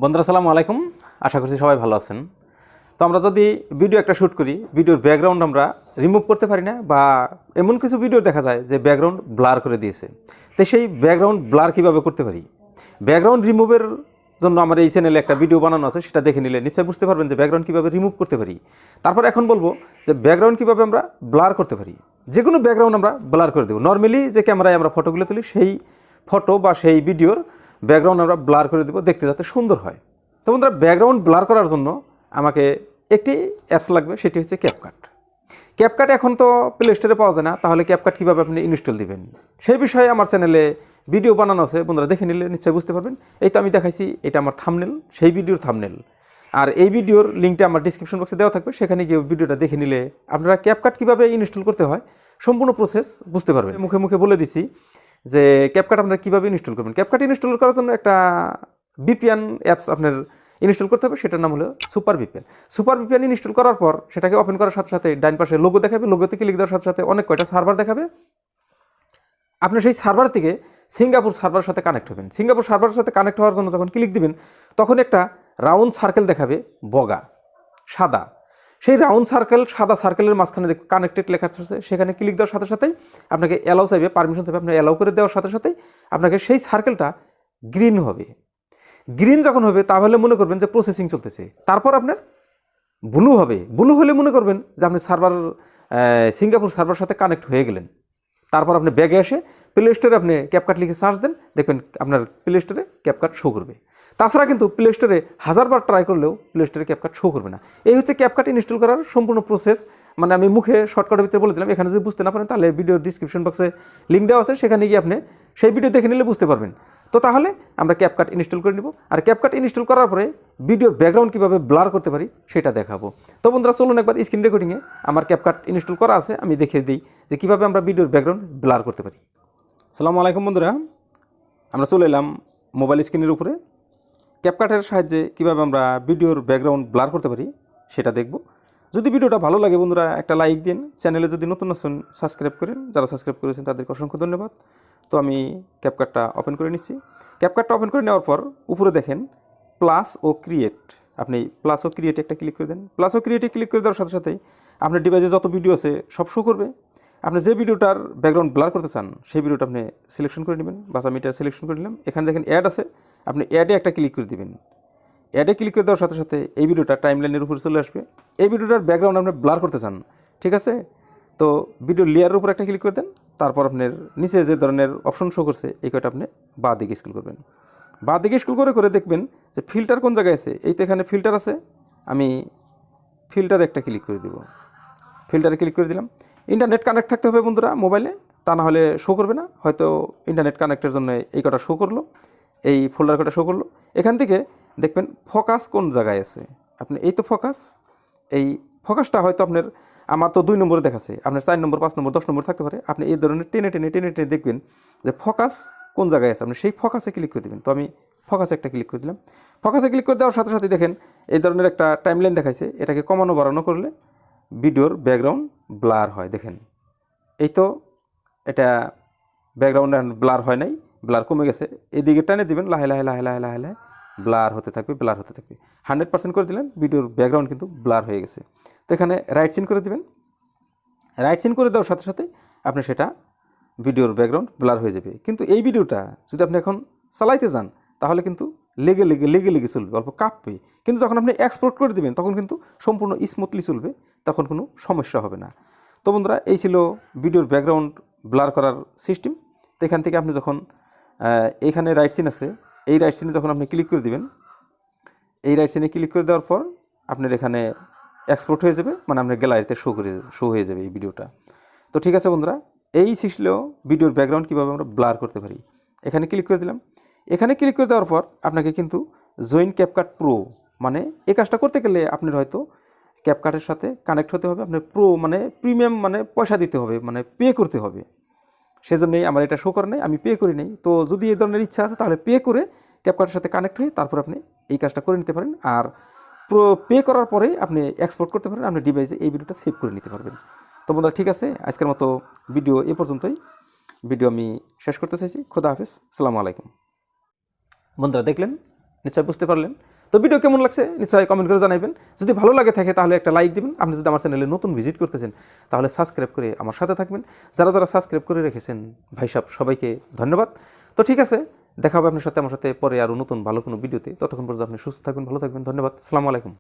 বন্ধুরা আসসালামু আলাইকুম। আশা করছি সবাই ভালো আছেন। তো আমরা যদি ভিডিও একটা শ্যুট করি, ভিডিওর ব্যাকগ্রাউন্ড আমরা রিমুভ করতে পারি না, বা এমন কিছু ভিডিও দেখা যায় যে ব্যাকগ্রাউন্ড ব্লার করে দিয়েছে। তো সেই ব্যাকগ্রাউন্ড ব্লার কীভাবে করতে পারি, ব্যাকগ্রাউন্ড রিমুভের জন্য আমার এই চ্যানেলে একটা ভিডিও বানানো আছে, সেটা দেখে নিলে নিশ্চয়ই বুঝতে পারবেন যে ব্যাকগ্রাউন্ড কীভাবে রিমুভ করতে পারি। তারপর এখন বলবো যে ব্যাকগ্রাউন্ড কীভাবে আমরা ব্লার করতে পারি। যে কোনো ব্যাকগ্রাউন্ড আমরা ব্লার করে দেবো। নর্মালি যে ক্যামেরায় আমরা ফটোগুলো তুলি, সেই ফটো বা সেই ভিডিওর ব্যাকগ্রাউন্ড আমরা ব্লার করে দেবো, দেখতে যাতে সুন্দর হয়। তো বন্ধুরা, ব্যাকগ্রাউন্ড ব্লার করার জন্য আমাকে একটি অ্যাপস লাগবে, সেটি হচ্ছে ক্যাপকাট। ক্যাপকাট এখন তো প্লে স্টোরে পাওয়া যায় না, তাহলে ক্যাপকাট কীভাবে আপনি ইনস্টল দিবেন সেই বিষয়ে আমার চ্যানেলে ভিডিও বানানো আছে, বন্ধুরা দেখে নিলে নিশ্চয়ই বুঝতে পারবেন। এই তো আমি দেখাইছি, এটা আমার থাম্বনেল, সেই ভিডিওর থাম্বনেল। আর এই ভিডিওর লিঙ্কটা আমার ডিসক্রিপশন বক্সে দেওয়া থাকবে, সেখানে গিয়ে ভিডিওটা দেখে নিলে আপনারা ক্যাপকাট কীভাবে ইনস্টল করতে হয় সম্পূর্ণ প্রসেস বুঝতে পারবেন। মুখে মুখে বলে দিছি যে ক্যাপকাট আপনারা কীভাবে ইনস্টল করবেন। ক্যাপকাট ইনস্টল করার জন্য একটা ভিপিএন অ্যাপস আপনার ইনস্টল করতে হবে, সেটার নাম হলো super VPN. Super VPN install করার পর সেটাকে ওপেন করার সাথে সাথে ডাইন পাশে লোগো দেখাবে, লোগোতে ক্লিক দেওয়ার সাথে সাথে অনেক কয়টা সার্ভার দেখাবে। আপনি সেই সার্ভার থেকে সিঙ্গাপুর সার্ভারের সাথে কানেক্ট হবেন। সিঙ্গাপুর সার্ভারের সাথে কানেক্ট হওয়ার জন্য যখন ক্লিক দিবেন, তখন একটা রাউন্ড সার্কেল দেখাবে, বগা সাদা। সেই রাউন্ড সার্কেল, সাদা সার্কেলের মাঝখানে কানেক্টেড লেখা আছে, সেখানে ক্লিক দেওয়ার সাথে সাথেই আপনাকে অ্যালাউ চাইবে, পারমিশন চাইবে। আপনি অ্যালাউ করে দেওয়ার সাথে সাথেই আপনাকে সেই সার্কেলটা গ্রিন হবে। গ্রিন যখন হবে তাহলে মনে করবেন যে প্রসেসিং চলতেছে। তারপর আপনার ব্লু হবে। ব্লু হলে মনে করবেন যে আপনি সার্ভার সিঙ্গাপুর সার্ভারের সাথে কানেক্ট হয়ে গেলেন। তারপর আপনি ব্যাগে এসে প্লে স্টোরে আপনি ক্যাপকাট লিখে সার্চ দেন, দেখবেন আপনার প্লে স্টোরে ক্যাপকাট শো করবে। তাছাড়া কিন্তু প্লে স্টোরে 1000বার ট্রাই করলেও প্লে স্টোরে ক্যাপকাট শো করবে না। এই হচ্ছে ক্যাপকাট ইনস্টল করার সম্পূর্ণ প্রসেস। মানে আমি মুখে শর্টকাটের ভিতরে বলে দিলাম। এখানে যদি বুঝতে না পারেন, তাহলে ভিডিওর ডিসক্রিপশন বক্সে লিঙ্ক দেওয়া আছে, সেখানে গিয়ে আপনি সেই ভিডিও দেখে নিলে বুঝতে পারবেন। তো তাহলে আমরা ক্যাপকাট ইনস্টল করে নিব। আর ক্যাপকাট ইনস্টল করার পরে ভিডিওর ব্যাকগ্রাউন্ড কীভাবে ব্লার করতে পারি সেটা দেখাবো। তো বন্ধুরা চলুন একবার স্ক্রিন রেকর্ডিংয়ে আমার ক্যাপকাট ইনস্টল করা আছে, আমি দেখিয়ে দিই যে কীভাবে আমরা ভিডিওর ব্যাকগ্রাউন্ড ব্লার করতে পারি। আসসালামু আলাইকুম বন্ধুরা, আমরা চলে এলাম মোবাইল স্ক্রিনের উপরে। ক্যাপকাটের সাহায্যে কীভাবে আমরা ভিডিওর ব্যাকগ্রাউন্ড ব্লার করতে পারি সেটা দেখব। যদি ভিডিওটা ভালো লাগে বন্ধুরা একটা লাইক দিন। চ্যানেলে যদি নতুন আসুন সাবস্ক্রাইব করেন। যারা সাবস্ক্রাইব করেছেন তাদেরকে অসংখ্য ধন্যবাদ। তো আমি ক্যাপকাটটা ওপেন করে নিচ্ছি। ক্যাপকাটটা ওপেন করে নেওয়ার পর উপরে দেখেন প্লাস ও ক্রিয়েট। আপনি প্লাস ও ক্রিয়েটে একটা ক্লিক করে দেন। প্লাস ও ক্রিয়েটে ক্লিক করে দেওয়ার সাথে সাথেই আপনার ডিভাইসে যত ভিডিও আছে সব শো করবে। আপনি যে ভিডিওটার ব্যাকগ্রাউন্ড ব্লার করতে চান সেই ভিডিওটা আপনি সিলেকশন করে নেবেন। বাস আমি এটা সিলেকশন করে নিলাম। এখানে দেখেন অ্যাড আছে, আপনি অ্যাডে একটা ক্লিক করে দেবেন। অ্যাডে ক্লিক করে দেওয়ার সাথে সাথে এই ভিডিওটা টাইমলাইনের উপরে চলে আসবে। এই ভিডিওটার ব্যাকগ্রাউন্ড আপনি ব্লার করতে চান, ঠিক আছে? তো ভিডিও লেয়ারের উপর একটা ক্লিক করে দেন। তারপর আপনার নিচে যে ধরনের অপশন শো করছে এই কয়টা আপনি বাঁ দিকে স্ক্রল করবেন। বাঁ দিকে স্ক্রল করে করে দেখবেন যে ফিল্টার কোন জায়গায় আছে। এই তো এখানে ফিল্টার আছে, আমি ফিল্টারে একটা ক্লিক করে দেব। ফিল্টারে ক্লিক করে দিলাম। ইন্টারনেট কানেক্ট থাকতে হবে বন্ধুরা মোবাইলে, তা না হলে শো করবে না। হয়তো ইন্টারনেট কানেক্টের জন্য এই কটা শো করলো, এই ফোল্ডার কটা শো করলো। এখান থেকে দেখবেন ফোকাস কোন জায়গায় আছে। আপনি এই তো ফোকাস, এই ফোকাসটা হয়তো আপনার, আমার তো 2 নম্বরে দেখাচ্ছে, আপনার 4 নম্বর, 5 নম্বর, 10 নম্বর থাকতে পারে। আপনি এই ধরনের টেনে টেনে টেনে টেনে দেখবেন যে ফোকাস কোন জায়গায় আছে, আপনি সেই ফোকাসে ক্লিক করে দেবেন। তো আমি ফোকাসে একটা ক্লিক করে দিলাম। ফোকাসে ক্লিক করে দেওয়ার সাথে সাথে দেখেন এই ধরনের একটা টাইমলাইন দেখাইছে। এটাকে কমানো বাড়ানো করলে ভিডিওর ব্যাকগ্রাউন্ড ব্লার হয়। দেখেন এই তো এটা ব্যাকগ্রাউন্ড ব্লার হয় নাই, ব্লার কমে গেছে। এদিকে টানে দিবেন, লাহে লাহে লাহে লাহে লাহে লাহে ব্লার হতে থাকবে, ব্লার হতে থাকবে। 100% করে দিলেন, ভিডিওর ব্যাকগ্রাউন্ড কিন্তু ব্লার হয়ে গেছে। তো এখানে রাইট সিন করে দিবেন। রাইট সিন করে দেওয়ার সাথে সাথে আপনি সেটা ভিডিওর ব্যাকগ্রাউন্ড ব্লার হয়ে যাবে। কিন্তু এই ভিডিওটা যদি আপনি এখন চালাইতে যান তাহলে কিন্তু লেগে লেগে লেগে লেগে চলবে, অল্প কাঁপবে। কিন্তু যখন আপনি এক্সপোর্ট করে দিবেন তখন কিন্তু সম্পূর্ণ স্মুথলি চলবে, তখন কোনো সমস্যা হবে না। তো বন্ধুরা, এই ছিল ভিডিওর ব্যাকগ্রাউন্ড ব্লার করার সিস্টেম। তো এখান থেকে আপনি যখন এইখানে রাইট সিন আছে, এই রাইট সিনে যখন আপনি ক্লিক করে দিবেন, এই রাইট সিনে ক্লিক করে দেওয়ার পর আপনার এখানে এক্সপোর্ট হয়ে যাবে, মানে আপনার গ্যালারিতে শো হয়ে যাবে এই ভিডিওটা। তো ঠিক আছে বন্ধুরা, এই ছিল ভিডিওর ব্যাকগ্রাউন্ড কীভাবে আমরা ব্লার করতে পারি। এখানে ক্লিক করে দিলাম। এখানে ক্লিক করে দেওয়ার পর আপনাকে কিন্তু জয়েন ক্যাপকাট প্রো, মানে এই কাজটা করতে গেলে আপনার হয়তো ক্যাপকাটের সাথে কানেক্ট হতে হবে। আপনার প্রো মানে প্রিমিয়াম, মানে পয়সা দিতে হবে, মানে পে করতে হবে। সেজন্যই আমার এটা শো করে নেই, আমি পে করি নেই। তো যদি এই ধরনের ইচ্ছা আছে তাহলে পে করে ক্যাপকাটের সাথে কানেক্ট হয়ে তারপর আপনি এই কাজটা করে নিতে পারেন। আর পে করার পরেই আপনি এক্সপোর্ট করতে পারেন, আপনি ডিভাইসে এই ভিডিওটা সেভ করে নিতে পারবেন। তো বন্ধুরা ঠিক আছে, আজকের মতো ভিডিও এ পর্যন্তই। ভিডিও আমি শেষ করতে চাইছি। খোদা হাফেজ, আসসালামু আলাইকুম। বন্ধুরা দেখলেন নিশ্চয়ই বুঝতে পারলেন। তো ভিডিও কেমন লাগছে নিশ্চয়ই কমেন্ট করে জানাবেন। যদি ভালো লাগে থাকে তাহলে একটা লাইক দিবেন। আপনি যদি আমার চ্যানেলে নতুন ভিজিট করতেছেন তাহলে সাবস্ক্রাইব করে আমার সাথে থাকবেন। যারা যারা সাবস্ক্রাইব করে রেখেছেন ভাই সাহেব সবাইকে ধন্যবাদ। তো ঠিক আছে, দেখা হবে আপনার সাথে আমার সাথে পরে আরও নতুন ভালো কোনো ভিডিওতে। ততক্ষণ পর্যন্ত আপনি সুস্থ থাকবেন, ভালো থাকবেন। ধন্যবাদ। আসসালামু আলাইকুম।